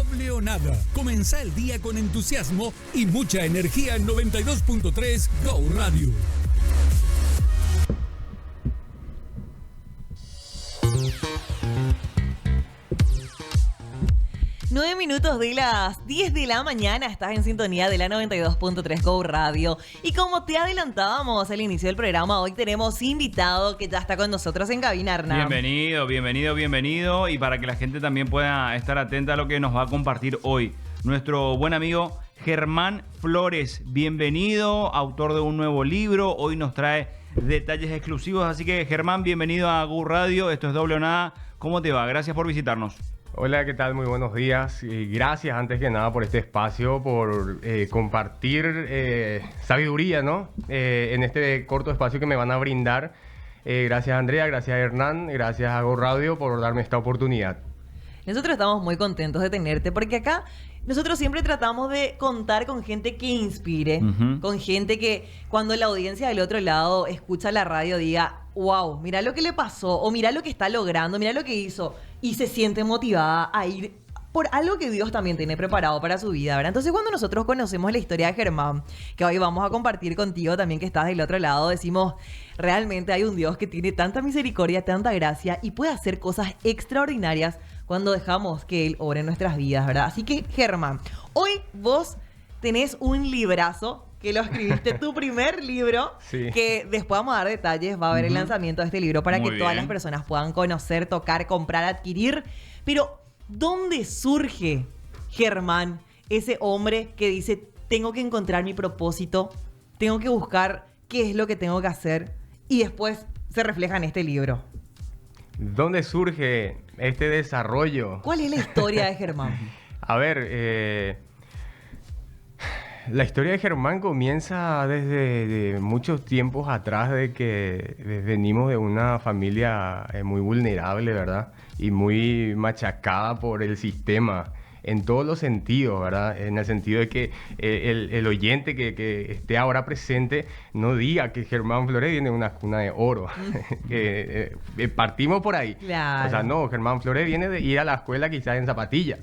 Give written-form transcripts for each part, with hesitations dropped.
Doble o nada. Comenzá el día con entusiasmo y mucha energía en 92.3 Go Radio. Nueve minutos de las 10 de la mañana, estás en sintonía de la 92.3 Go Radio. Y como te adelantábamos al inicio del programa, hoy tenemos invitado que ya está con nosotros en cabina, Hernán. Bienvenido. Y para que la gente también pueda estar atenta a lo que nos va a compartir hoy, nuestro buen amigo Germán Flores. Bienvenido, autor de un nuevo libro. Hoy nos trae detalles exclusivos. Así que, Germán, bienvenido a Go Radio. Esto es Doble o Nada. ¿Cómo te va? Gracias por visitarnos. Hola, ¿qué tal? Muy buenos días. Y gracias antes que nada por este espacio, por compartir sabiduría, ¿no? En este corto espacio que me van a brindar. Gracias, Andrea, gracias, Hernán, gracias a Go Radio por darme esta oportunidad. Nosotros estamos muy contentos de tenerte porque acá nosotros siempre tratamos de contar con gente que inspire, con gente que cuando la audiencia del otro lado escucha la radio diga, wow, mira lo que le pasó, o mira lo que está logrando, mira lo que hizo, y se siente motivada a ir por algo que Dios también tiene preparado para su vida, ¿verdad? Entonces, cuando nosotros conocemos la historia de Germán, que hoy vamos a compartir contigo también, que estás del otro lado, decimos, realmente hay un Dios que tiene tanta misericordia, tanta gracia y puede hacer cosas extraordinarias cuando dejamos que Él obre en nuestras vidas, ¿verdad? Así que, Germán, hoy vos tenés un librazo que lo escribiste, tu primer libro, sí, que después vamos a dar detalles, va a haber el lanzamiento de este libro para Muy que todas bien. las personas puedan conocer, tocar, comprar, adquirir. Pero, ¿dónde surge, Germán, ese hombre que dice, tengo que encontrar mi propósito, tengo que buscar qué es lo que tengo que hacer, y después se refleja en este libro? ¿Dónde surge este desarrollo? ¿Cuál es la historia de Germán? A ver, la historia de Germán comienza desde muchos tiempos atrás, de que venimos de una familia muy vulnerable, ¿verdad? Y muy machacada por el sistema en todos los sentidos, ¿verdad? En el sentido de que el oyente que esté ahora presente no diga que Germán Flores viene de una cuna de oro. Partimos por ahí. Claro. O sea, no, Germán Flores viene de ir a la escuela quizás en zapatilla.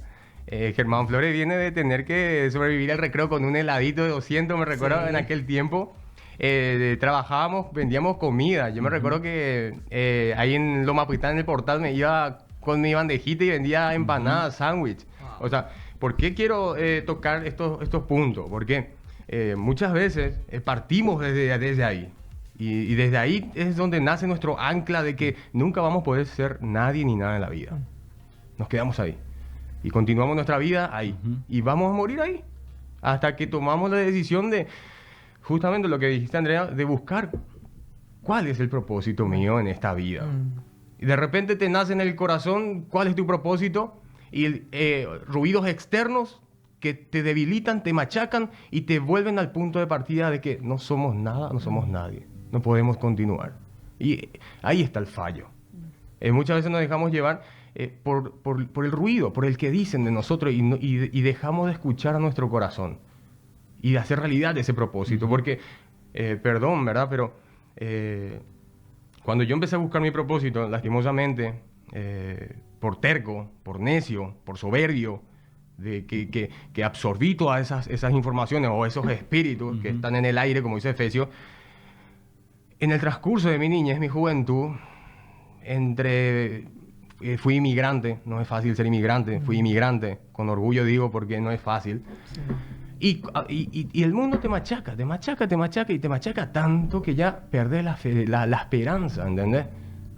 Germán Flores viene de tener que sobrevivir al recreo con un heladito de 200, me recuerdo, Sí. en aquel tiempo. Trabajábamos, vendíamos comida. Yo me recuerdo que ahí en Loma Puitán, en el portal, me iba con mi bandejita y vendía empanadas, sándwich. O sea, ¿por qué quiero tocar estos puntos? Porque muchas veces partimos desde ahí. Y desde ahí es donde nace nuestro ancla de que nunca vamos a poder ser nadie ni nada en la vida. Nos quedamos ahí. Y continuamos nuestra vida ahí. Y vamos a morir ahí. Hasta que tomamos la decisión de, justamente lo que dijiste, Andrea, de buscar cuál es el propósito mío en esta vida. Y de repente te nace en el corazón cuál es tu propósito, y ruidos externos que te debilitan, te machacan y te vuelven al punto de partida de que no somos nada, no somos nadie. No podemos continuar. Y ahí está el fallo. Muchas veces nos dejamos llevar por el ruido, por el que dicen de nosotros, y dejamos de escuchar a nuestro corazón y de hacer realidad ese propósito. Porque, perdón, ¿verdad? Pero cuando yo empecé a buscar mi propósito, lastimosamente, por terco, por necio, por soberbio, que absorbí todas esas informaciones o esos espíritus que están en el aire, como dice Efesios, en el transcurso de mi niñez, mi juventud, fui inmigrante. No es fácil ser inmigrante. Fui inmigrante, con orgullo digo, porque no es fácil. Sí. Y el mundo te machaca y te machaca tanto que ya perdés la esperanza, ¿entendés?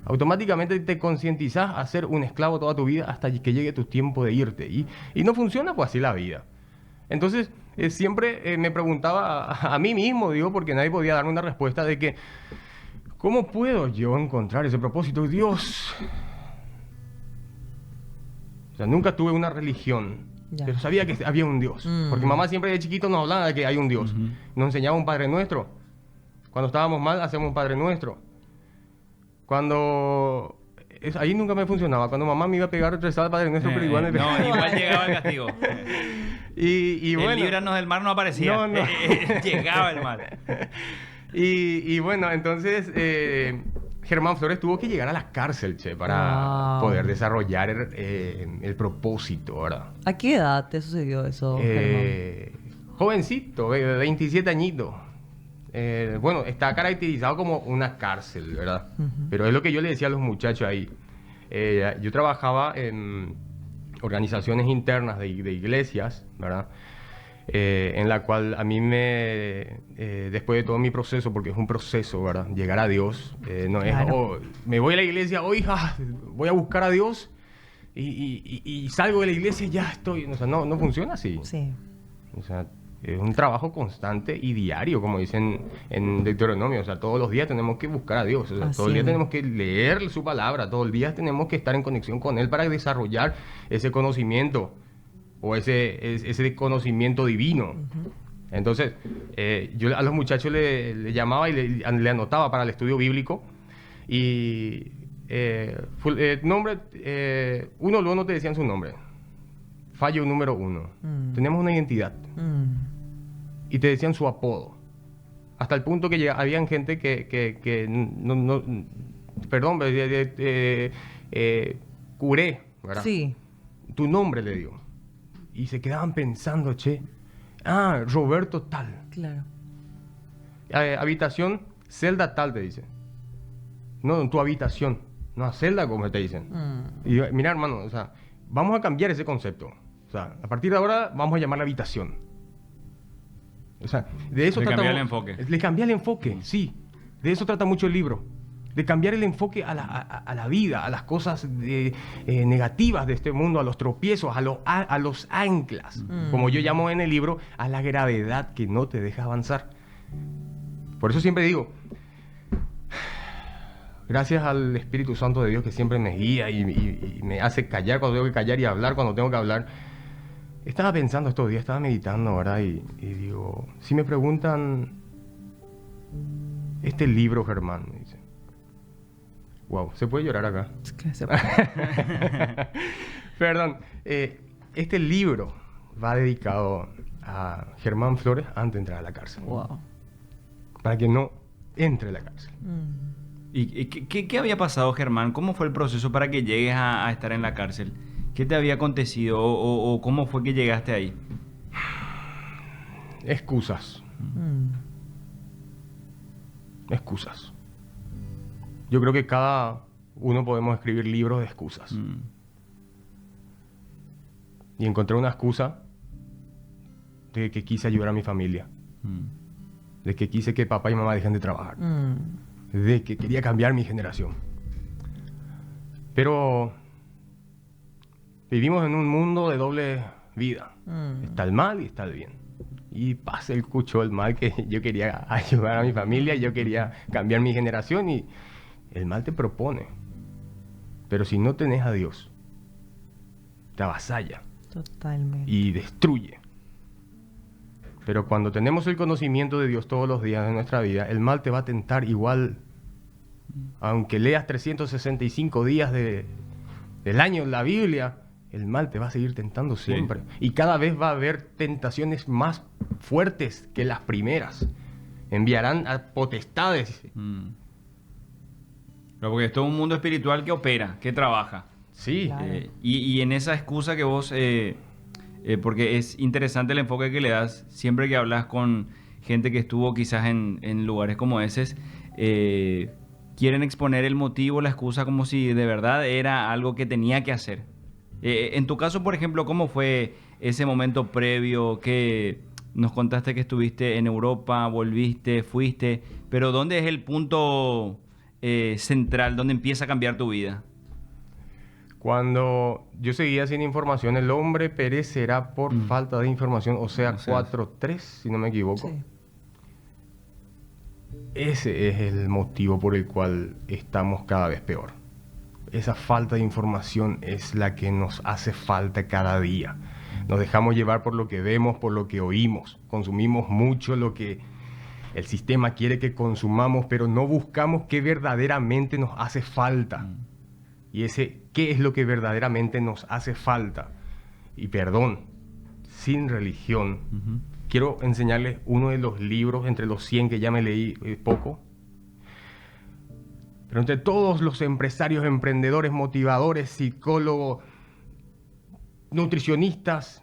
Automáticamente te concientizás a ser un esclavo toda tu vida hasta que llegue tu tiempo de irte. Y no funciona pues así la vida. Entonces, siempre me preguntaba a mí mismo, digo, porque nadie podía darme una respuesta de que, ¿cómo puedo yo encontrar ese propósito? Dios. O sea, nunca tuve una religión, pero sabía que había un Dios. Porque mamá siempre de chiquito nos hablaba de que hay un Dios. Nos enseñaba un Padre Nuestro. Cuando estábamos mal, hacíamos un Padre Nuestro. Ahí nunca me funcionaba. Cuando mamá me iba a pegar, rezaba el Padre Nuestro, pero igual me pegaba. No, igual llegaba el castigo. Y bueno, el líbranos del mar no aparecía. No. Llegaba el mar. Y bueno, entonces Germán Flores tuvo que llegar a la cárcel, che, para poder desarrollar el propósito, ¿verdad? ¿A qué edad te sucedió eso, Germán? Jovencito, 27 añitos. Bueno, está caracterizado como una cárcel, ¿verdad? Pero es lo que yo le decía a los muchachos ahí. Yo trabajaba en organizaciones internas de iglesias, ¿verdad? En la cual a mí después de todo mi proceso, porque es un proceso, ¿verdad? Llegar a Dios, no es, me voy a la iglesia, hoy voy a buscar a Dios y salgo de la iglesia y ya estoy. O sea, no funciona así. Sí. O sea, es un trabajo constante y diario, como dicen en Deuteronomio. O sea, todos los días tenemos que buscar a Dios. O sea, todo el día tenemos que leer su palabra. Todos los días tenemos que estar en conexión con Él para desarrollar ese conocimiento o ese conocimiento divino. Entonces, yo a los muchachos le llamaba y le anotaba para el estudio bíblico. Y nombre, uno luego no te decían su nombre. Fallo número 1. Tenemos una identidad. Y te decían su apodo. Hasta el punto que habían gente que no perdón, curé, ¿verdad? Sí. Tu nombre le dio. Y se quedaban pensando, che, Roberto tal. Claro. Habitación, celda tal, te dicen. No, en tu habitación. No, celda, como te dicen. Y yo, mira, hermano, o sea, vamos a cambiar ese concepto. O sea, a partir de ahora vamos a llamar la habitación. O sea, de eso trata... Le cambiar el enfoque. Le cambiar el enfoque, sí. De eso trata mucho el libro. De cambiar el enfoque a la vida, a las cosas negativas de este mundo, a los tropiezos, a los anclas. Como yo llamo en el libro, a la gravedad que no te deja avanzar. Por eso siempre digo, gracias al Espíritu Santo de Dios que siempre me guía y me hace callar cuando tengo que callar y hablar cuando tengo que hablar. Estaba pensando estos días, estaba meditando, ¿verdad? Y digo, si me preguntan, este libro, Germán, me dice. Wow, ¿se puede llorar acá? Perdón. Este libro va dedicado a Germán Flores antes de entrar a la cárcel. Wow. Para que no entre a la cárcel. ¿Y qué había pasado, Germán? ¿Cómo fue el proceso para que llegues a estar en la cárcel? ¿Qué te había acontecido o cómo fue que llegaste ahí? Excusas. Excusas. Yo creo que cada uno podemos escribir libros de excusas. Y encontré una excusa de que quise ayudar a mi familia. De que quise que papá y mamá dejen de trabajar. De que quería cambiar mi generación. Pero vivimos en un mundo de doble vida. Está el mal y está el bien. Y pasa el cucho el mal, que yo quería ayudar a mi familia, yo quería cambiar mi generación, y el mal te propone. Pero si no tenés a Dios, te avasalla. Totalmente. Y destruye. Pero cuando tenemos el conocimiento de Dios todos los días de nuestra vida, el mal te va a tentar igual. Aunque leas 365 días del año en la Biblia, el mal te va a seguir tentando siempre. Sí. Y cada vez va a haber tentaciones más fuertes que las primeras. Enviarán a potestades. Pero porque es todo un mundo espiritual que opera, que trabaja. Sí. Claro. Y en esa excusa que vos... porque es interesante el enfoque que le das siempre que hablas con gente que estuvo quizás en lugares como ese. Quieren exponer el motivo, la excusa, como si de verdad era algo que tenía que hacer. En tu caso, por ejemplo, ¿cómo fue ese momento previo que nos contaste que estuviste en Europa, volviste, fuiste? Pero ¿dónde es el punto central, donde empieza a cambiar tu vida? Cuando yo seguía sin información, el hombre perecerá por falta de información, o sea, 4:3, si no me equivoco. Sí. Ese es el motivo por el cual estamos cada vez peor. Esa falta de información es la que nos hace falta cada día. Nos dejamos llevar por lo que vemos, por lo que oímos. Consumimos mucho lo que el sistema quiere que consumamos, pero no buscamos qué verdaderamente nos hace falta. Y ese qué es lo que verdaderamente nos hace falta. Y perdón, sin religión. Quiero enseñarles uno de los libros entre los 100 que ya me leí poco. Pero entre todos los empresarios, emprendedores, motivadores, psicólogos, nutricionistas,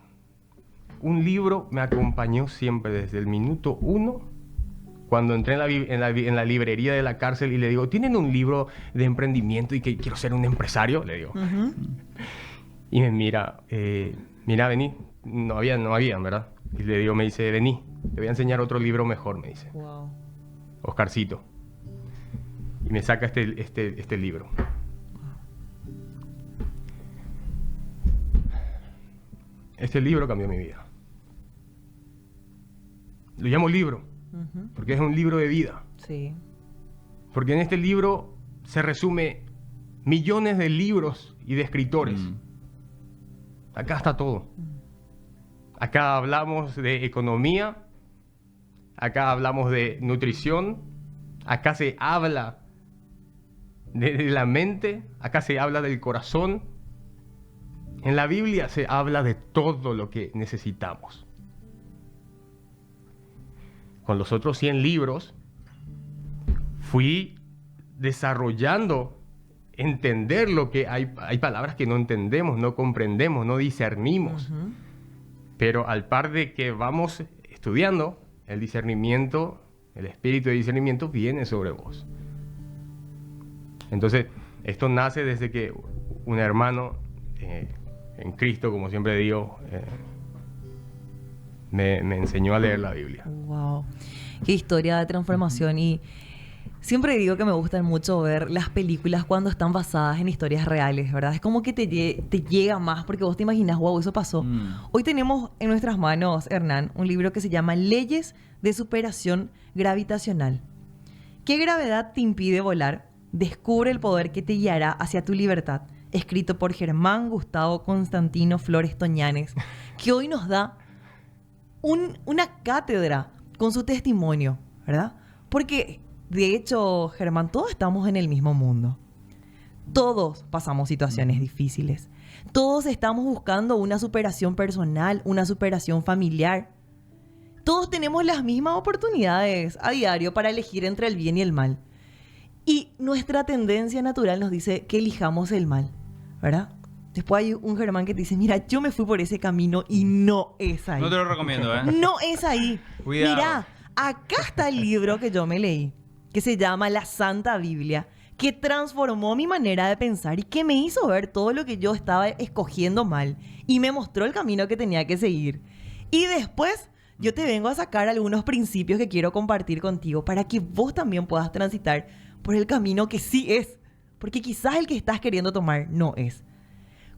un libro me acompañó siempre desde el minuto 1. Cuando entré en la librería de la cárcel y le digo, ¿tienen un libro de emprendimiento y que quiero ser un empresario? Le digo. Y me mira, vení. No habían, ¿verdad? Y le digo, me dice, vení, te voy a enseñar otro libro mejor, me dice. Wow. Oscarcito. Y me saca este libro. Este libro cambió mi vida. Lo llamo libro, porque es un libro de vida. Sí. Porque en este libro se resume millones de libros y de escritores. Acá está todo. Acá hablamos de economía, acá hablamos de nutrición, acá se habla de la mente, acá se habla del corazón. En la Biblia se habla de todo lo que necesitamos. Con los otros 100 libros fui desarrollando, entender lo que hay palabras que no entendemos, no comprendemos, no discernimos. Pero al par de que vamos estudiando, el discernimiento, el espíritu de discernimiento viene sobre vos. Entonces, esto nace desde que un hermano en Cristo, como siempre digo, me enseñó a leer la Biblia. Wow, qué historia de transformación. Y siempre digo que me gustan mucho ver las películas cuando están basadas en historias reales, ¿verdad? Es como que te llega más porque vos te imaginas, wow, eso pasó. Hoy tenemos en nuestras manos, Hernán, un libro que se llama Leyes de Superación Gravitacional. ¿Qué gravedad te impide volar? Descubre el poder que te guiará hacia tu libertad. Escrito por Germán Gustavo Constantino Flores Toñanes, que hoy nos da una cátedra con su testimonio, ¿verdad? Porque, de hecho, Germán, todos estamos en el mismo mundo. Todos pasamos situaciones difíciles. Todos estamos buscando una superación personal, una superación familiar. Todos tenemos las mismas oportunidades a diario para elegir entre el bien y el mal. Y nuestra tendencia natural nos dice que elijamos el mal, ¿verdad? Después hay un Germán que te dice, mira, yo me fui por ese camino y no es ahí. No te lo recomiendo, ¿eh? No es ahí. Cuidado. Mira, acá está el libro que yo me leí, que se llama La Santa Biblia, que transformó mi manera de pensar y que me hizo ver todo lo que yo estaba escogiendo mal y me mostró el camino que tenía que seguir. Y después yo te vengo a sacar algunos principios que quiero compartir contigo para que vos también puedas transitar por el camino que sí es, porque quizás el que estás queriendo tomar no es.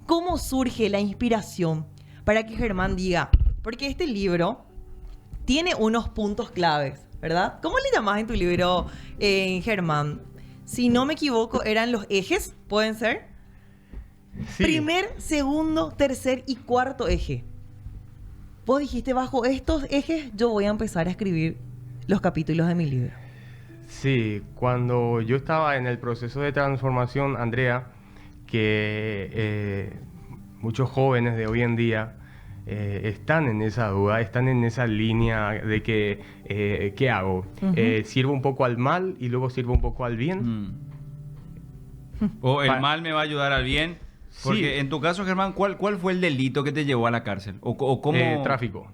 ¿Cómo surge la inspiración para que Germán diga? Porque este libro tiene unos puntos claves, ¿verdad? ¿Cómo le llamás en tu libro, Germán? Si no me equivoco, eran los ejes, ¿pueden ser? Sí. Primer, segundo, tercer y cuarto eje. Vos dijiste, bajo estos ejes yo voy a empezar a escribir los capítulos de mi libro. Sí, cuando yo estaba en el proceso de transformación, Andrea, que muchos jóvenes de hoy en día están en esa duda, están en esa línea de que, ¿qué hago? ¿Sirvo un poco al mal y luego sirvo un poco al bien? O el mal me va a ayudar al bien. Porque sí. En tu caso, Germán, ¿cuál fue el delito que te llevó a la cárcel? ¿O cómo? Tráfico.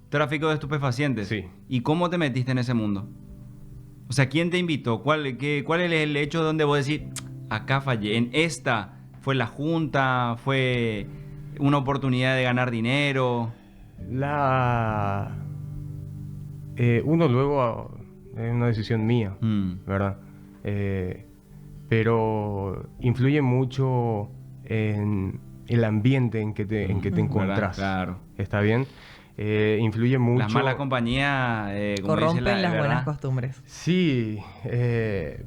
¿Tráfico de estupefacientes? Sí. ¿Y cómo te metiste en ese mundo? O sea, ¿quién te invitó? ¿Cuál es el hecho donde vos decís, acá fallé? En esta, ¿fue la junta? ¿Fue una oportunidad de ganar dinero? Uno luego es una decisión mía, ¿verdad? Pero influye mucho en el ambiente en que te encontrás. Claro. ¿Está bien? Influye mucho. Las malas compañías corrompen las buenas costumbres. Sí,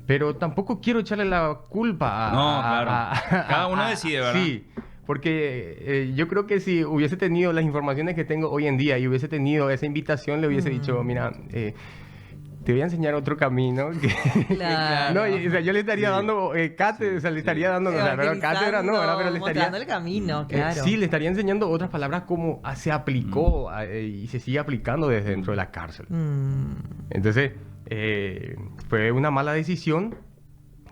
pero tampoco quiero echarle la culpa a... No, claro. Cada uno decide, ¿verdad? Sí, porque yo creo que si hubiese tenido las informaciones que tengo hoy en día y hubiese tenido esa invitación, le hubiese dicho, mira... te voy a enseñar otro camino. Claro. No, o sea, yo le estaría dando cátedra, o sea, le estaría dando... cátedra no, ¿verdad? Pero le estaría... mostrando el camino, claro. Sí, le estaría enseñando otras palabras como se aplicó y se sigue aplicando desde dentro de la cárcel. Entonces, fue una mala decisión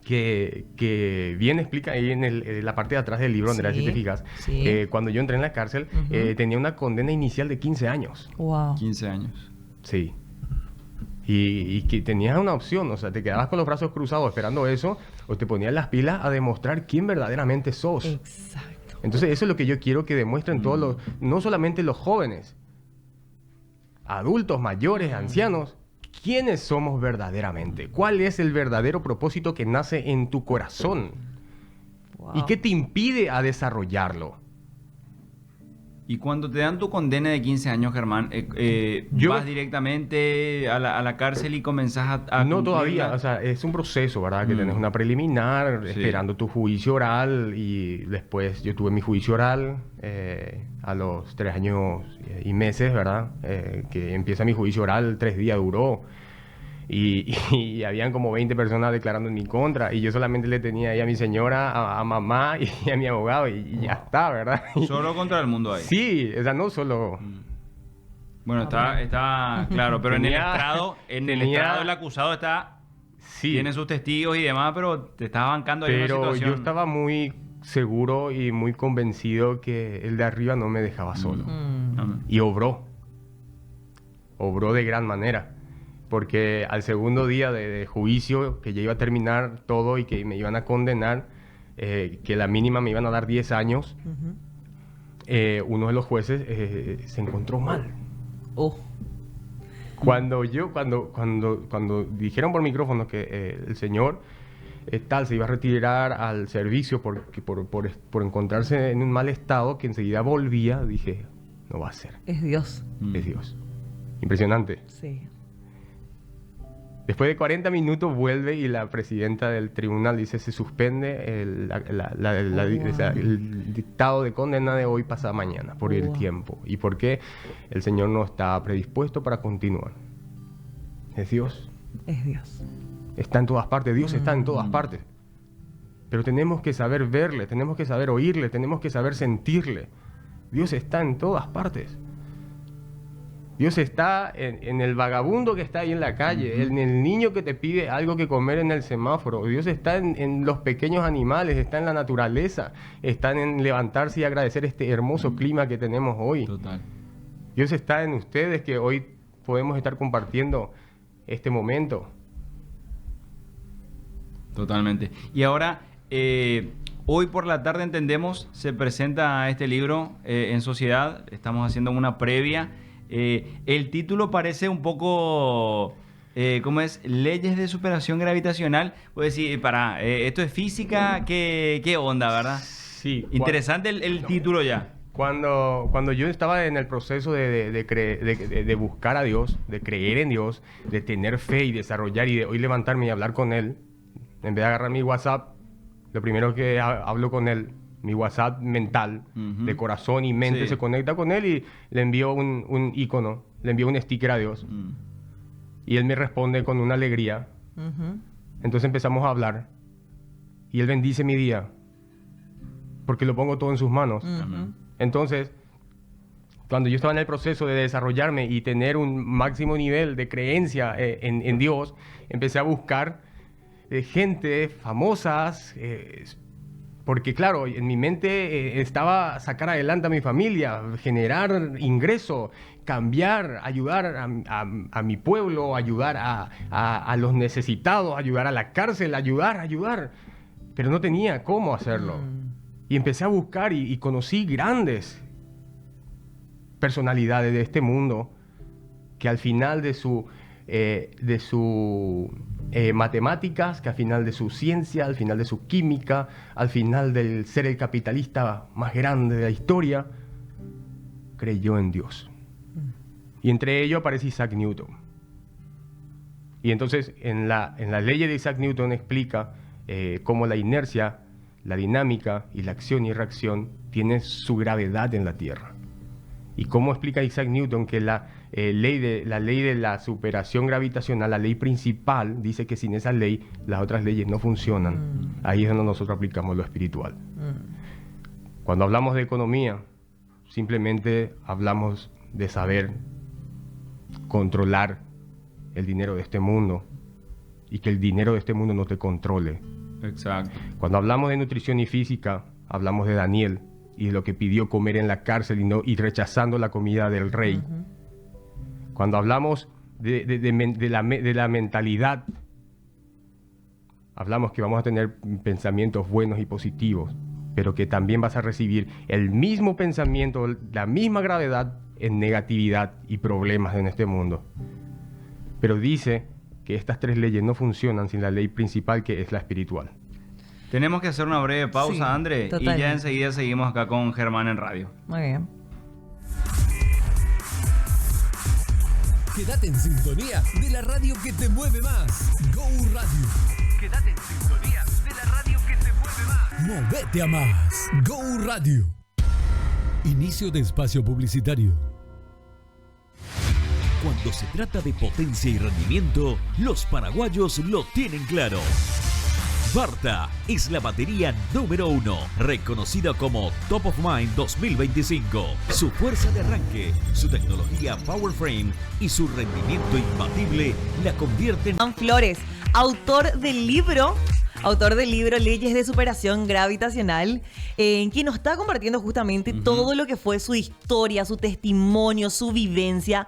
que bien explica ahí en la parte de atrás del libro, Andrea, si te fijas. Sí. Cuando yo entré en la cárcel, tenía una condena inicial de 15 años. Wow. 15 años. Sí. Y que tenías una opción, o sea, te quedabas con los brazos cruzados esperando eso, o te ponías las pilas a demostrar quién verdaderamente sos. Exacto. Entonces, eso es lo que yo quiero que demuestren todos los, no solamente los jóvenes, adultos, mayores, ancianos, quiénes somos verdaderamente, cuál es el verdadero propósito que nace en tu corazón Wow. y qué te impide a desarrollarlo. Y cuando te dan tu condena de 15 años, Germán, Yo- ¿vas directamente a la cárcel y comenzás a No cumplirla? todavía, o sea, es un proceso, ¿verdad? Que tenés una preliminar, Sí. esperando tu juicio oral, y después yo tuve mi juicio oral a los 3 años y meses, ¿verdad? Que empieza mi juicio oral, 3 días duró, y habían como 20 personas declarando en mi contra, y yo solamente le tenía ahí a mi señora, a mamá y a mi abogado, y ya está, ¿verdad? Solo contra el mundo ahí. Sí, o sea, no solo... Bueno, está claro, pero en el Tenía- estrado, tenía- el acusado está, Sí. tiene sus testigos y demás, pero te estás bancando ahí una Pero situación. yo estaba muy seguro y muy convencido que el de arriba no me dejaba solo. Amén. Y obró. Obró de gran manera. Porque al segundo día de juicio, que ya iba a terminar todo y que me iban a condenar, que la mínima me iban a dar 10 años, uno de los jueces se encontró mal. Oh. Cuando dijeron por micrófono que el señor tal se iba a retirar al servicio por encontrarse en un mal estado, que enseguida volvía, dije, no va a ser, Es Dios. es Dios. Impresionante. Sí. Después de 40 minutos vuelve y la presidenta del tribunal dice, se suspende el dictado de condena de hoy, pasado mañana, por el Wow. tiempo. ¿Y por qué? El señor no está predispuesto para continuar. Es Dios. Es Dios. Está en todas partes, Dios está en todas partes. Pero tenemos que saber verle, tenemos que saber oírle, tenemos que saber sentirle. Dios está en todas partes. Dios está en el vagabundo que está ahí en la calle, en el niño que te pide algo que comer en el semáforo. Dios está en los pequeños animales, está en la naturaleza, está en levantarse y agradecer este hermoso clima que tenemos hoy. Total. Dios está en ustedes, que hoy podemos estar compartiendo este momento. Totalmente. Y ahora, hoy por la tarde entendemos, se presenta este libro en sociedad, estamos haciendo una previa. El título parece un poco, ¿cómo es? Leyes de superación gravitacional. Puedes decir, ¿esto es física? ¿Qué onda, verdad? Sí. Interesante el título ya. Cuando yo estaba en el proceso de buscar a Dios, de creer en Dios, de tener fe y desarrollar, y de hoy levantarme y hablar con Él, en vez de agarrar mi WhatsApp, lo primero que hablo con Él, mi WhatsApp mental, de corazón y mente, Sí. se conecta con Él y le envío un icono, le envío un sticker a Dios. Y Él me responde con una alegría. Entonces empezamos a hablar. Y Él bendice mi día. Porque lo pongo todo en sus manos. Entonces, cuando yo estaba en el proceso de desarrollarme y tener un máximo nivel de creencia en Dios, empecé a buscar gente famosas, porque claro, en mi mente estaba sacar adelante a mi familia, generar ingreso, cambiar, ayudar a mi pueblo, ayudar a los necesitados, ayudar a la cárcel, ayudar. Pero no tenía cómo hacerlo. Y empecé a buscar y conocí grandes personalidades de este mundo que al final de su matemáticas, que al final de su ciencia, al final de su química, al final del ser el capitalista más grande de la historia, creyó en Dios. Y entre ellos aparece Isaac Newton. Y entonces en la ley de Isaac Newton explica cómo la inercia, la dinámica y la acción y reacción tienen su gravedad en la Tierra. Y cómo explica Isaac Newton que la ley de la superación gravitacional, la ley principal, dice que sin esa ley las otras leyes no funcionan. Ahí es donde nosotros aplicamos lo espiritual. Cuando hablamos de economía, simplemente hablamos de saber controlar el dinero de este mundo y que el dinero de este mundo no te controle. Exacto. Cuando hablamos de nutrición y física, hablamos de Daniel y de lo que pidió comer en la cárcel y rechazando la comida del rey. Cuando hablamos de la mentalidad, hablamos que vamos a tener pensamientos buenos y positivos, pero que también vas a recibir el mismo pensamiento, la misma gravedad en negatividad y problemas en este mundo. Pero dice que estas 3 leyes no funcionan sin la ley principal, que es la espiritual. Tenemos que hacer una breve pausa, Sí, André, y totalmente. ya enseguida seguimos acá con Germán en radio. Muy bien. Quédate en sintonía de la radio que te mueve más. Go Radio. Quédate en sintonía de la radio que te mueve más. Movete a más. Go Radio. Inicio de espacio publicitario. Cuando se trata de potencia y rendimiento, los paraguayos lo tienen claro. Varta es la batería número 1, reconocida como Top of Mind 2025. Su fuerza de arranque, su tecnología Power Frame y su rendimiento imbatible la convierten Germán Flores, autor del libro Leyes de Superación Gravitacional, en quien nos está compartiendo justamente todo lo que fue su historia, su testimonio, su vivencia,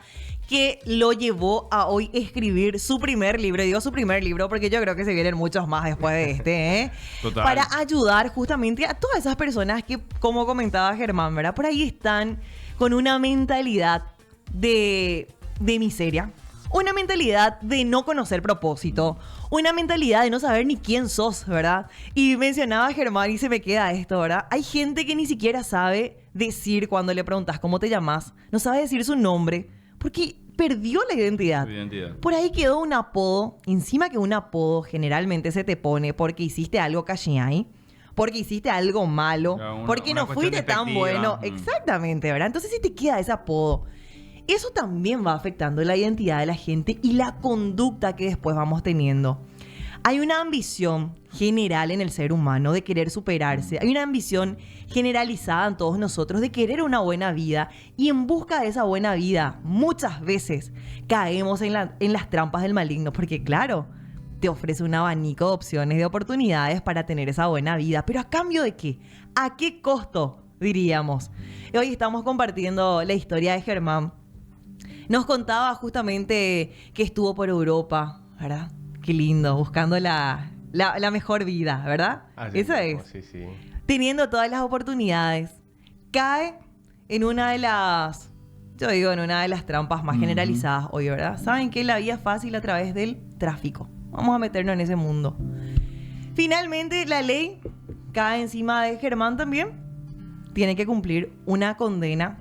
que lo llevó a hoy escribir su primer libro. Digo su primer libro porque yo creo que se vienen muchos más después de este, ¿eh? Total. Para ayudar justamente a todas esas personas que, como comentaba Germán, ¿verdad? Por ahí están con una mentalidad de miseria, una mentalidad de no conocer propósito, una mentalidad de no saber ni quién sos, ¿verdad? Y mencionaba Germán y se me queda esto, ¿verdad? Hay gente que ni siquiera sabe decir cuando le preguntas cómo te llamas, no sabe decir su nombre, porque perdió la identidad. Su identidad. Por ahí quedó un apodo, encima que un apodo generalmente se te pone porque hiciste algo cachiay, porque hiciste algo malo, porque una no cuestión fuiste tan despectiva. bueno. Exactamente, ¿verdad? Entonces si te queda ese apodo, eso también va afectando la identidad de la gente y la conducta que después vamos teniendo. Hay una ambición general en el ser humano de querer superarse. Hay una ambición generalizada en todos nosotros de querer una buena vida. Y en busca de esa buena vida, muchas veces caemos en las trampas del maligno. Porque claro, te ofrece un abanico de opciones, de oportunidades para tener esa buena vida. ¿Pero a cambio de qué? ¿A qué costo? Diríamos. Y hoy estamos compartiendo la historia de Germán. Nos contaba justamente que estuvo por Europa, ¿verdad? Qué lindo, buscando la mejor vida, ¿verdad? Eso es. Sí, sí. Teniendo todas las oportunidades, cae en una de las trampas más generalizadas hoy, ¿verdad? Saben que la vida es fácil a través del tráfico. Vamos a meternos en ese mundo. Finalmente, la ley cae encima de Germán también. Tiene que cumplir una condena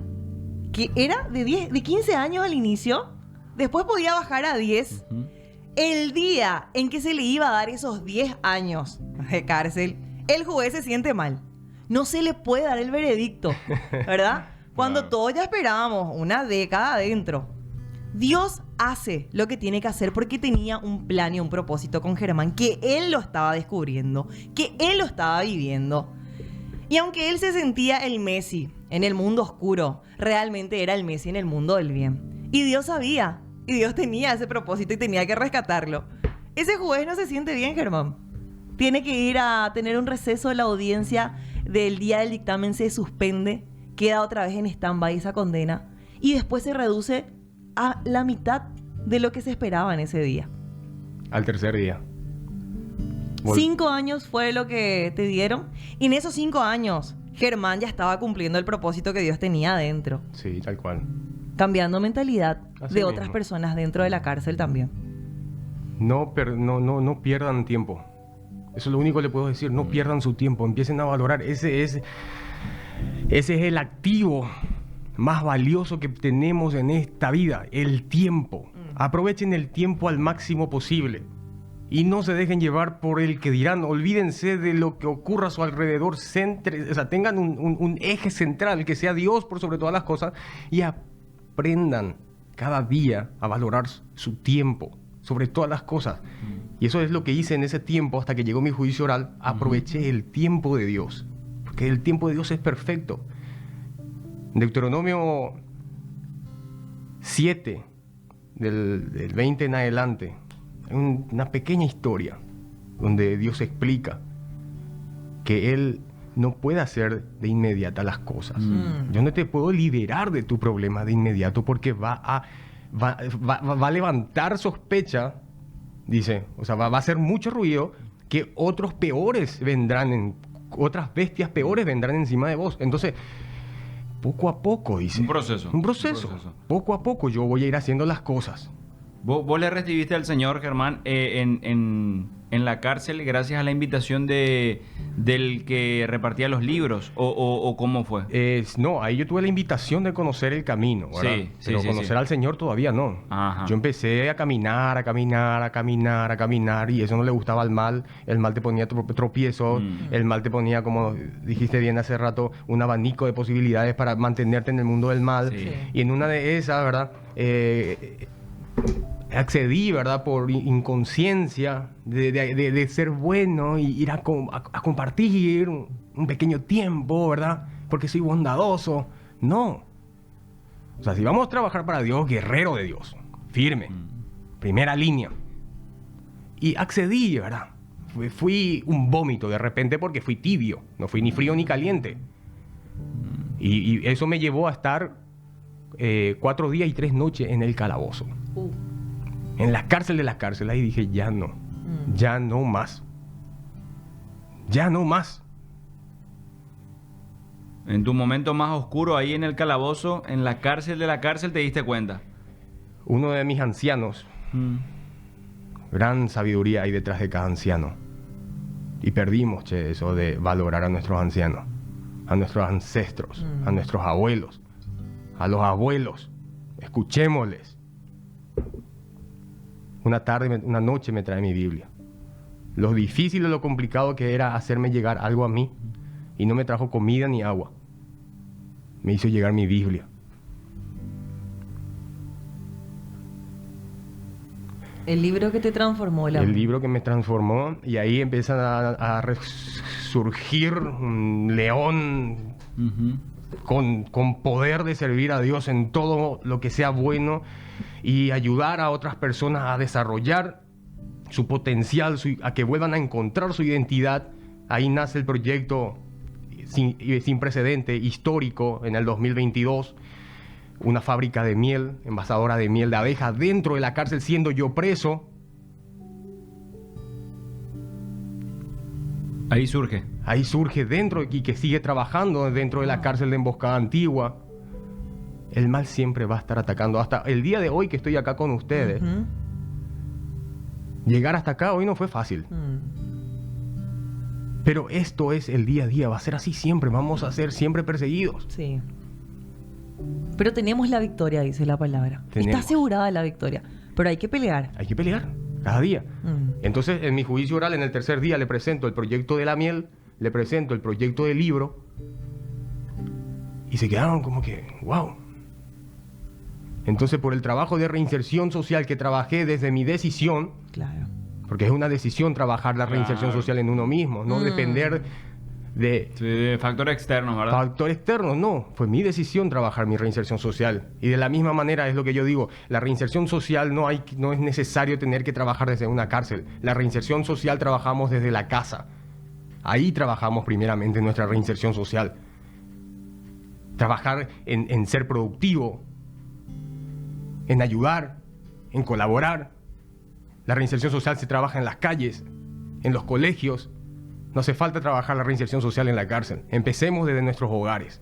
que era de 15 años al inicio. Después podía bajar a 10. El día en que se le iba a dar esos 10 años de cárcel, el juez se siente mal. No se le puede dar el veredicto, ¿verdad? Cuando todos ya esperábamos una década adentro. Dios hace lo que tiene que hacer porque tenía un plan y un propósito con Germán, que él lo estaba descubriendo, que él lo estaba viviendo. Y aunque él se sentía el Messi en el mundo oscuro, realmente era el Messi en el mundo del bien. Y Dios sabía. Y Dios tenía ese propósito y tenía que rescatarlo. Ese juez no se siente bien, Germán. Tiene que ir a tener un receso. La audiencia del día del dictamen se suspende. Queda otra vez en stand-by esa condena. Y después se reduce a la mitad de lo que se esperaba en ese día. Al tercer día. 5 años fue lo que te dieron. Y en esos 5 años, Germán ya estaba cumpliendo el propósito que Dios tenía adentro. Sí, tal cual. Cambiando mentalidad Así de mismo. otras personas dentro de la cárcel también. No pierdan tiempo. Eso es lo único que le puedo decir. No pierdan su tiempo. Empiecen a valorar. Ese es el activo más valioso que tenemos en esta vida. El tiempo. Aprovechen el tiempo al máximo posible. Y no se dejen llevar por el que dirán. Olvídense de lo que ocurra a su alrededor. Tengan un eje central que sea Dios por sobre todas las cosas. Y aprendan cada día a valorar su tiempo sobre todas las cosas. Y eso es lo que hice en ese tiempo hasta que llegó mi juicio oral. Aproveché el tiempo de Dios, porque el tiempo de Dios es perfecto. Deuteronomio 7, del 20 en adelante, hay una pequeña historia donde Dios explica que Él no puede hacer de inmediata las cosas. Yo no te puedo liberar de tu problema de inmediato porque va a levantar sospecha, dice, o sea, va a hacer mucho ruido, que otros peores vendrán, otras bestias peores vendrán encima de vos. Entonces, poco a poco, dice. Un proceso. Un proceso. Poco a poco yo voy a ir haciendo las cosas. ¿Vos le recibiste al Señor, Germán, en la cárcel gracias a la invitación del que repartía los libros? ¿O cómo fue? No, ahí yo tuve la invitación de conocer el camino, ¿verdad? Pero conocer al Señor todavía no. Ajá. Yo empecé a caminar, y eso no le gustaba al mal. El mal te ponía tropiezos, el mal te ponía, como dijiste bien hace rato, un abanico de posibilidades para mantenerte en el mundo del mal. Sí. Y en una de esas, ¿verdad? Accedí, ¿verdad? Por inconsciencia de ser bueno y ir a compartir un pequeño tiempo, ¿verdad? Porque soy bondadoso. No. O sea, si vamos a trabajar para Dios, guerrero de Dios, firme, primera línea. Y accedí, ¿verdad? Fui un vómito de repente porque fui tibio. No fui ni frío ni caliente. Y eso me llevó a estar 4 días y 3 noches en el calabozo. En la cárcel de las cárceles. Ahí dije, ya no. Ya no más. Ya no más. En tu momento más oscuro, ahí en el calabozo, en la cárcel de la cárcel, ¿te diste cuenta? Uno de mis ancianos, gran sabiduría hay detrás de cada anciano. Y perdimos, eso de valorar a nuestros ancianos, a nuestros ancestros, a nuestros abuelos, a los abuelos. Escuchémosles. Una noche me trae mi Biblia. Lo difícil y lo complicado que era hacerme llegar algo a mí. Y no me trajo comida ni agua. Me hizo llegar mi Biblia. El libro que te transformó. El libro que me transformó. Y ahí empieza a resurgir un león con poder de servir a Dios en todo lo que sea bueno y ayudar a otras personas a desarrollar su potencial, a que vuelvan a encontrar su identidad. Ahí nace el proyecto sin precedente, histórico, en el 2022. Una fábrica de miel, envasadora de miel de abeja dentro de la cárcel, siendo yo preso. Ahí surge. Ahí surge dentro y que sigue trabajando dentro de la cárcel de Emboscada Antigua. El mal siempre va a estar atacando. Hasta el día de hoy que estoy acá con ustedes. Llegar hasta acá hoy no fue fácil. Pero esto es el día a día. Va a ser así siempre. Vamos a ser siempre perseguidos. Sí. Pero tenemos la victoria, dice la palabra. Está asegurada la victoria. Pero hay que pelear. Hay que pelear. Cada día. Entonces, en mi juicio oral, en el tercer día, le presento el proyecto de la miel. Le presento el proyecto del libro. Y se quedaron como que, wow. Entonces, por el trabajo de reinserción social que trabajé desde mi decisión, claro, porque es una decisión trabajar la reinserción social en uno mismo, no depender de factores externos, ¿verdad? Factores externos, no. Fue mi decisión trabajar mi reinserción social. Y de la misma manera es lo que yo digo, la reinserción social no es necesario tener que trabajar desde una cárcel. La reinserción social trabajamos desde la casa. Ahí trabajamos primeramente nuestra reinserción social. Trabajar en ser productivo, en ayudar, en colaborar. La reinserción social se trabaja en las calles, en los colegios. No hace falta trabajar la reinserción social en la cárcel. Empecemos desde nuestros hogares.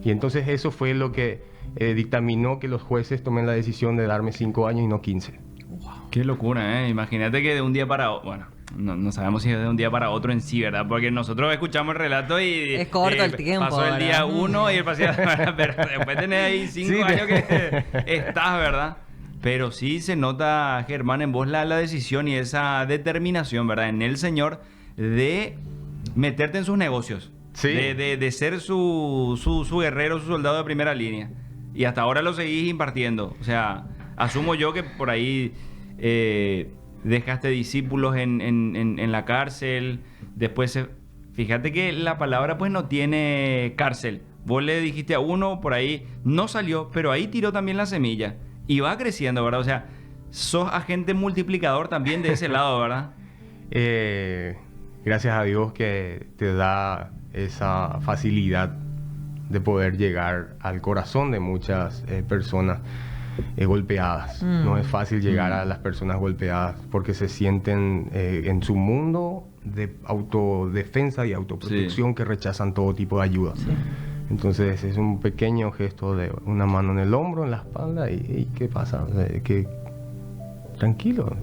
Y entonces eso fue lo que dictaminó que los jueces tomen la decisión de darme 5 años y no 15. Wow. Qué locura, ¿eh? Imagínate que de un día para otro... Bueno, no sabemos si es de un día para otro en sí, ¿verdad? Porque nosotros escuchamos el relato y... Es corto el tiempo, pasó el día 1 y el paseo... Pero después tenés ahí 5 años que estás, ¿verdad? Pero sí se nota, Germán, en vos la decisión y esa determinación, ¿verdad? En el Señor de meterte en sus negocios. Sí. De ser su guerrero, su soldado de primera línea. Y hasta ahora lo seguís impartiendo. O sea, asumo yo que por ahí dejaste discípulos en la cárcel. Después, fíjate que la palabra pues no tiene cárcel. Vos le dijiste a uno, por ahí no salió, pero ahí tiró también la semilla. Y va creciendo, ¿verdad? O sea, sos agente multiplicador también de ese lado, ¿verdad? Gracias a Dios que te da esa facilidad de poder llegar al corazón de muchas personas golpeadas. No es fácil llegar a las personas golpeadas porque se sienten en su mundo de autodefensa y autoprotección, que rechazan todo tipo de ayuda. Sí. Entonces es un pequeño gesto de una mano en el hombro, en la espalda, y ¿qué pasa? O sea, tranquilo,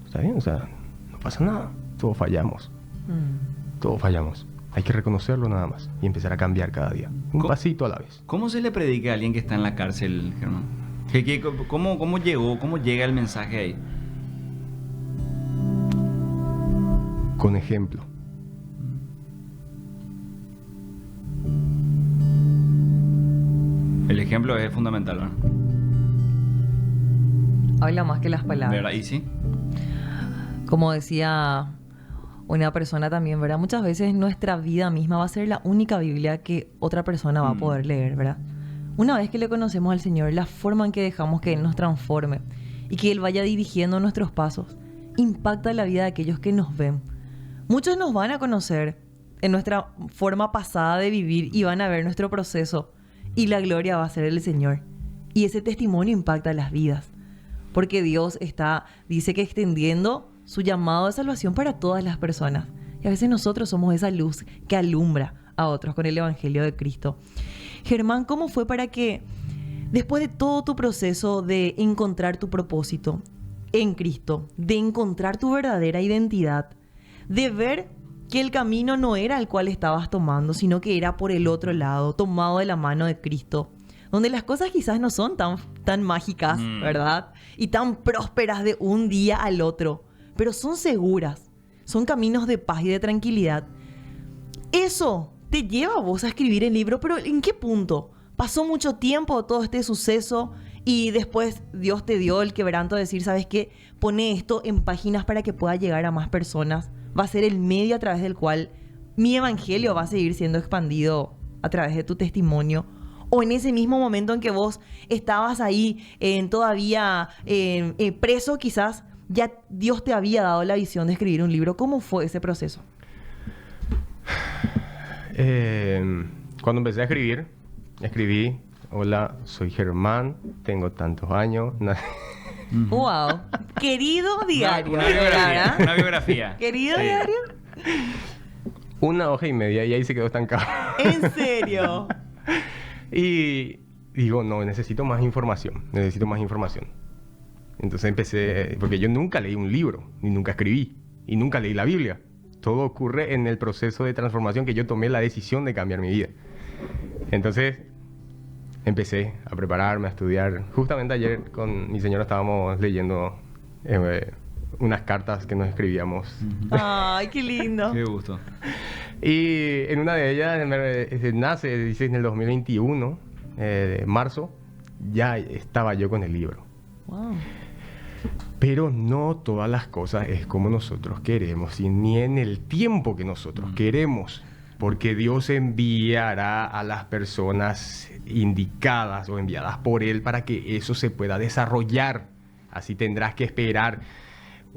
está bien, o sea, no pasa nada, todos fallamos. Todos fallamos. Hay que reconocerlo nada más y empezar a cambiar cada día. Un pasito a la vez. ¿Cómo se le predica a alguien que está en la cárcel, Germán? ¿Cómo llega el mensaje ahí? Con ejemplo. El ejemplo es fundamental, ¿verdad? Habla más que las palabras. ¿Verdad? ¿Y sí? Como decía una persona también, ¿verdad? Muchas veces nuestra vida misma va a ser la única Biblia que otra persona va a poder leer, ¿verdad? Una vez que le conocemos al Señor, la forma en que dejamos que Él nos transforme y que Él vaya dirigiendo nuestros pasos, impacta la vida de aquellos que nos ven. Muchos nos van a conocer en nuestra forma pasada de vivir y van a ver nuestro proceso, y la gloria va a ser el Señor. Y ese testimonio impacta las vidas, porque Dios dice que extendiendo su llamado de salvación para todas las personas. Y a veces nosotros somos esa luz que alumbra a otros con el Evangelio de Cristo. Germán, ¿cómo fue para que, después de todo tu proceso de encontrar tu propósito en Cristo, de encontrar tu verdadera identidad, de ver que el camino no era el cual estabas tomando, sino que era por el otro lado, tomado de la mano de Cristo, donde las cosas quizás no son tan mágicas, ¿verdad? Y tan prósperas de un día al otro, pero son seguras, son caminos de paz y de tranquilidad. Eso te lleva a vos a escribir el libro, pero ¿en qué punto? Pasó mucho tiempo todo este suceso y después Dios te dio el quebranto de decir, ¿sabes qué? Pone esto en páginas para que pueda llegar a más personas. Va a ser el medio a través del cual mi evangelio va a seguir siendo expandido a través de tu testimonio. O en ese mismo momento en que vos estabas ahí todavía preso, quizás ya Dios te había dado la visión de escribir un libro. ¿Cómo fue ese proceso? Cuando empecé a escribí: hola, soy Germán, tengo tantos años. Wow. Querido diario. Una biografía. Querido diario. Una hoja y media y ahí se quedó estancado. ¿En serio? Y digo, no, necesito más información. Entonces empecé, porque yo nunca leí un libro, ni nunca escribí, y nunca leí la Biblia. Todo ocurre en el proceso de transformación que yo tomé la decisión de cambiar mi vida. Entonces empecé a prepararme, a estudiar. Justamente ayer con mi señora estábamos leyendo unas cartas que nos escribíamos. Ay, qué lindo. Qué gusto. Y en una de ellas nace, dice, en el 2021, marzo, ya estaba yo con el libro. Wow. Pero no todas las cosas es como nosotros queremos, y ni en el tiempo que nosotros queremos, porque Dios enviará a las personas indicadas o enviadas por Él para que eso se pueda desarrollar. Así tendrás que esperar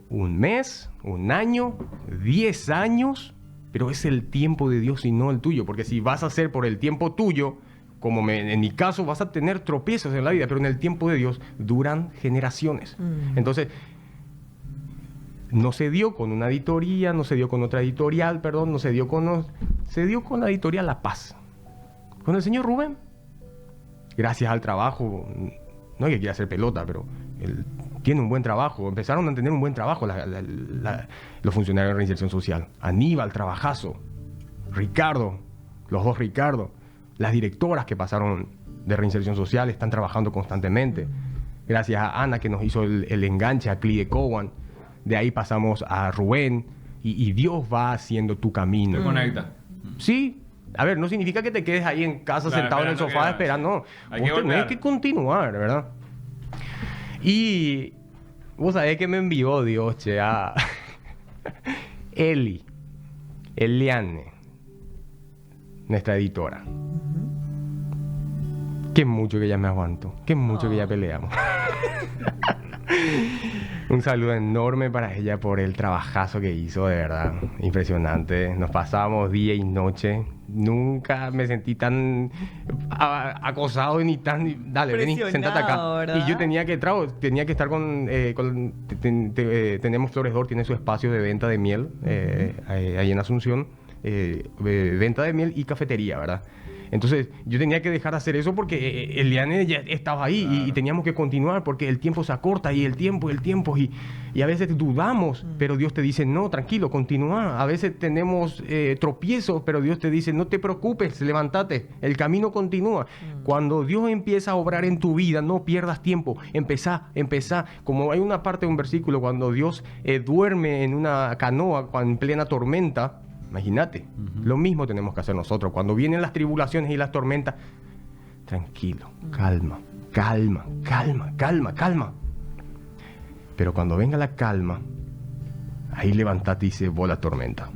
un mes, un año, 10 años, pero es el tiempo de Dios y no el tuyo, porque si vas a hacer por el tiempo tuyo, en mi caso, vas a tener tropiezos en la vida, pero en el tiempo de Dios duran generaciones. Entonces, no se dio con una editoría, no se dio con otra editorial, perdón, se dio con la editorial La Paz. Con el señor Rubén. Gracias al trabajo, no hay que quiera hacer pelota, pero él tiene un buen trabajo. Empezaron a tener un buen trabajo los funcionarios de reinserción social. Aníbal, trabajazo. Ricardo, los dos Ricardo. Las directoras que pasaron de reinserción social están trabajando constantemente. Gracias a Ana que nos hizo el enganche a Cli de Cowan. De ahí pasamos a Rubén. Y Dios va haciendo tu camino. Te conecta. Sí. A ver, no significa que te quedes ahí en casa, claro, sentado en el sofá esperando. No. Vos tenés que continuar, ¿verdad? Y vos sabés que me envió Dios, a Eliane, nuestra editora. Qué mucho que ya me aguanto, qué mucho que ya peleamos. Un saludo enorme para ella por el trabajazo que hizo, de verdad. Impresionante. Nos pasábamos día y noche. Nunca me sentí tan acosado ni tan... Dale, vení, sentate acá. ¿Verdad? Y yo tenía que estar con... tenemos Flores d'Or, tiene su espacio de venta de miel ahí en Asunción. Venta de miel y cafetería, ¿verdad? Entonces yo tenía que dejar de hacer eso porque Eliane ya estaba ahí. Claro. y teníamos que continuar porque el tiempo se acorta y el tiempo y a veces dudamos, pero Dios te dice no, tranquilo, continúa. A veces tenemos tropiezos, pero Dios te dice no te preocupes, levántate, el camino continúa. Cuando Dios empieza a obrar en tu vida, no pierdas tiempo, empezá, como hay una parte de un versículo, cuando Dios duerme en una canoa en plena tormenta. Imagínate, lo mismo tenemos que hacer nosotros. Cuando vienen las tribulaciones y las tormentas, tranquilo, calma. Pero cuando venga la calma, ahí levantate y se va la tormenta.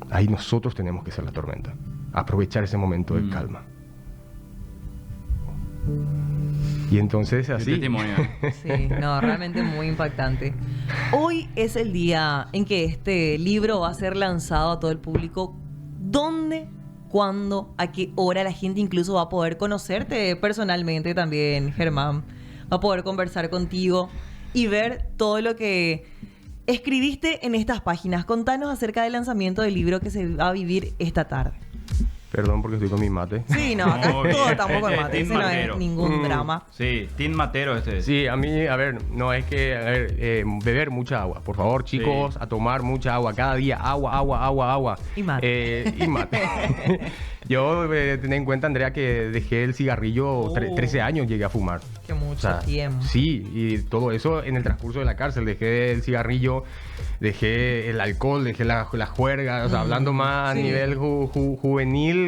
Ahí nosotros tenemos que ser la tormenta. Aprovechar ese momento de calma. Y entonces así. Sí, no, realmente muy impactante. Hoy es el día en que este libro va a ser lanzado a todo el público. ¿Dónde, cuándo, a qué hora la gente incluso va a poder conocerte personalmente también, Germán? Va a poder conversar contigo y ver todo lo que escribiste en estas páginas. Contanos acerca del lanzamiento del libro que se va a vivir esta tarde. Perdón porque estoy con mi mate. Sí, no, acá todos estamos con mate. Ese no es ningún drama. Sí, Team Matero este. Sí, a mí, a ver, no es que, beber mucha agua. Por favor, chicos, a tomar mucha agua. Cada día, agua. Y mate. Y mate. Yo, ten en cuenta, Andrea, que dejé el cigarrillo, 13 años llegué a fumar. Qué mucho tiempo. Sí, y todo eso en el transcurso de la cárcel. Dejé el cigarrillo, dejé el alcohol, dejé la juerga, o sea, hablando más a nivel juventud,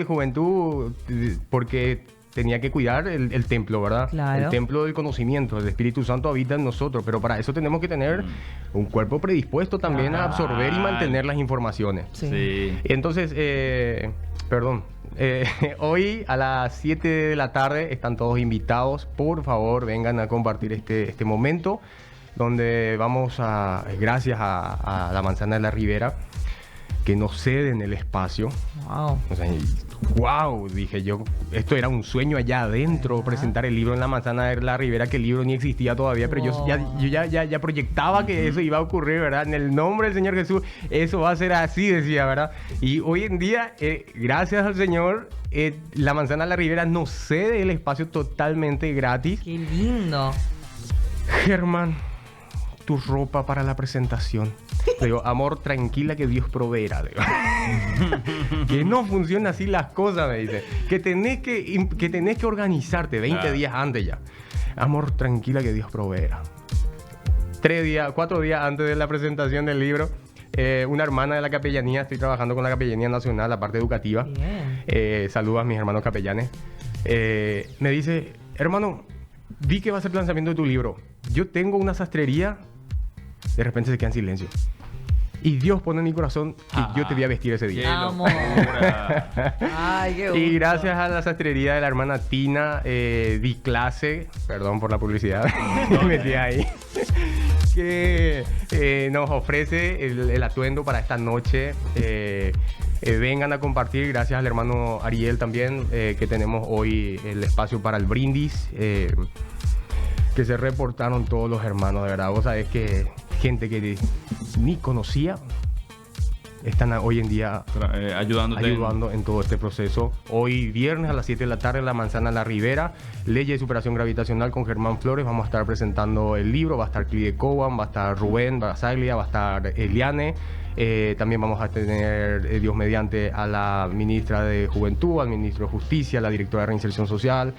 porque tenía que cuidar el templo, ¿verdad? Claro. El templo del conocimiento, el Espíritu Santo habita en nosotros, pero para eso tenemos que tener un cuerpo predispuesto también a absorber y mantener las informaciones. Sí. Entonces, hoy a las 7 de la tarde están todos invitados. Por favor, vengan a compartir este momento donde vamos gracias a la Manzana de la Ribera, que nos ceden el espacio. Wow. O sea, dije yo, esto era un sueño allá adentro, presentar el libro en la Manzana de la Ribera, que el libro ni existía todavía, pero yo ya proyectaba que eso iba a ocurrir, ¿verdad? En el nombre del Señor Jesús, eso va a ser así, decía, ¿verdad? Y hoy en día, gracias al Señor, la Manzana de la Ribera nos cede el espacio totalmente gratis. ¡Qué lindo! Germán, tu ropa para la presentación. Le digo, amor, tranquila que Dios proveerá. Que no funcionan así las cosas, me dice. Que tenés que organizarte 20 días antes ya. Amor, tranquila que Dios proveerá. 4 días antes de la presentación del libro, una hermana de la capellanía, estoy trabajando con la Capellanía Nacional, la parte educativa. Saludos a mis hermanos capellanes. Me dice, hermano, vi que va a ser el lanzamiento de tu libro. Yo tengo una sastrería. De repente se queda en silencio. Y Dios pone en mi corazón que yo te voy a vestir ese día. ¡Amor! ¡Ay, qué gusto! Y gracias a la sastrería de la hermana Tina, di clase, perdón por la publicidad, me metí ahí, que nos ofrece el atuendo para esta noche. Vengan a compartir, gracias al hermano Ariel también, que tenemos hoy el espacio para el brindis. Que se reportaron todos los hermanos, de verdad. Vos sabés que gente que ni conocía están hoy en día ayudando en todo este proceso. Hoy viernes a las 7 de la tarde en la Manzana de la Ribera, Leyes de Superación Gravitacional con Germán Flores. Vamos a estar presentando el libro. Va a estar Clide Coban, va a estar Rubén Basaglia, va a estar Eliane. También vamos a tener, Dios mediante, a la ministra de Juventud, al ministro de Justicia, a la directora de Reinserción Social.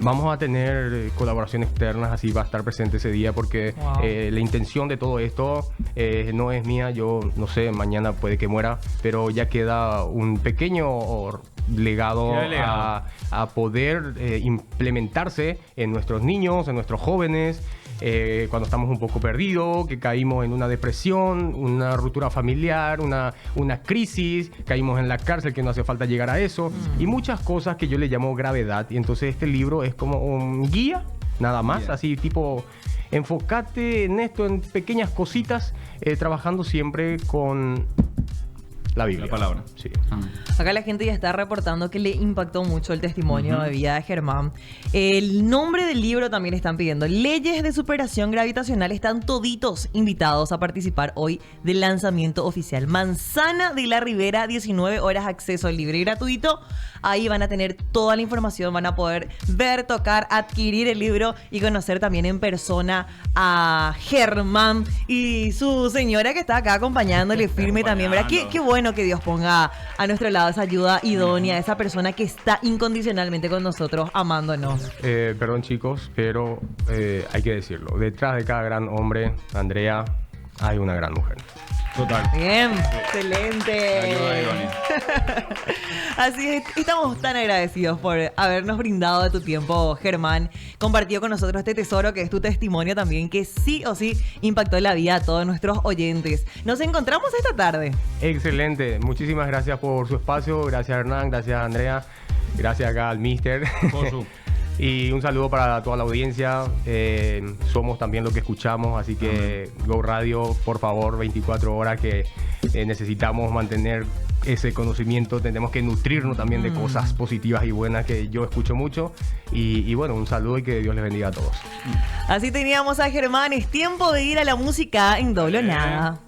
Vamos a tener colaboraciones externas, así va a estar presente ese día, porque la intención de todo esto no es mía. Yo no sé, mañana puede que muera, pero ya queda un pequeño legado Qué legado. a poder implementarse en nuestros niños, en nuestros jóvenes, cuando estamos un poco perdidos, que caímos en una depresión, una ruptura familiar, una crisis, caímos en la cárcel, que no hace falta llegar a eso, y muchas cosas que yo le llamo gravedad. Y entonces este libro es como un guía, nada más, Guía. así tipo, enfócate en esto, en pequeñas cositas, trabajando siempre con la Biblia. La palabra. Sí. Acá la gente ya está reportando que le impactó mucho el testimonio de vida de Germán. El nombre del libro también están pidiendo. Leyes de superación gravitacional. Están toditos invitados a participar hoy del lanzamiento oficial. Manzana de la Ribera, 19 horas, acceso libre y gratuito. Ahí van a tener toda la información, van a poder ver, tocar, adquirir el libro y conocer también en persona a Germán y su señora que está acá acompañándole firme también, ¿verdad? Qué bueno que Dios ponga a nuestro lado esa ayuda idónea, esa persona que está incondicionalmente con nosotros, amándonos. Perdón, chicos, pero hay que decirlo. Detrás de cada gran hombre, Andrea, hay una gran mujer. Total. Bien, La excelente. ayuda de Ivani. Así es, estamos tan agradecidos por habernos brindado de tu tiempo, Germán, compartido con nosotros este tesoro que es tu testimonio también, que sí o sí impactó la vida a todos nuestros oyentes. Nos encontramos esta tarde. Excelente. Muchísimas gracias por su espacio. Gracias, Hernán. Gracias, Andrea. Gracias acá al Mister. Josu. Y un saludo para toda la audiencia. Somos también lo que escuchamos, así que Go Radio, por favor, 24 horas, que necesitamos mantener ese conocimiento. Tenemos que nutrirnos también de cosas positivas y buenas que yo escucho mucho. Y bueno, un saludo y que Dios les bendiga a todos. Así teníamos a Germán. Es tiempo de ir a la música en doble o nada.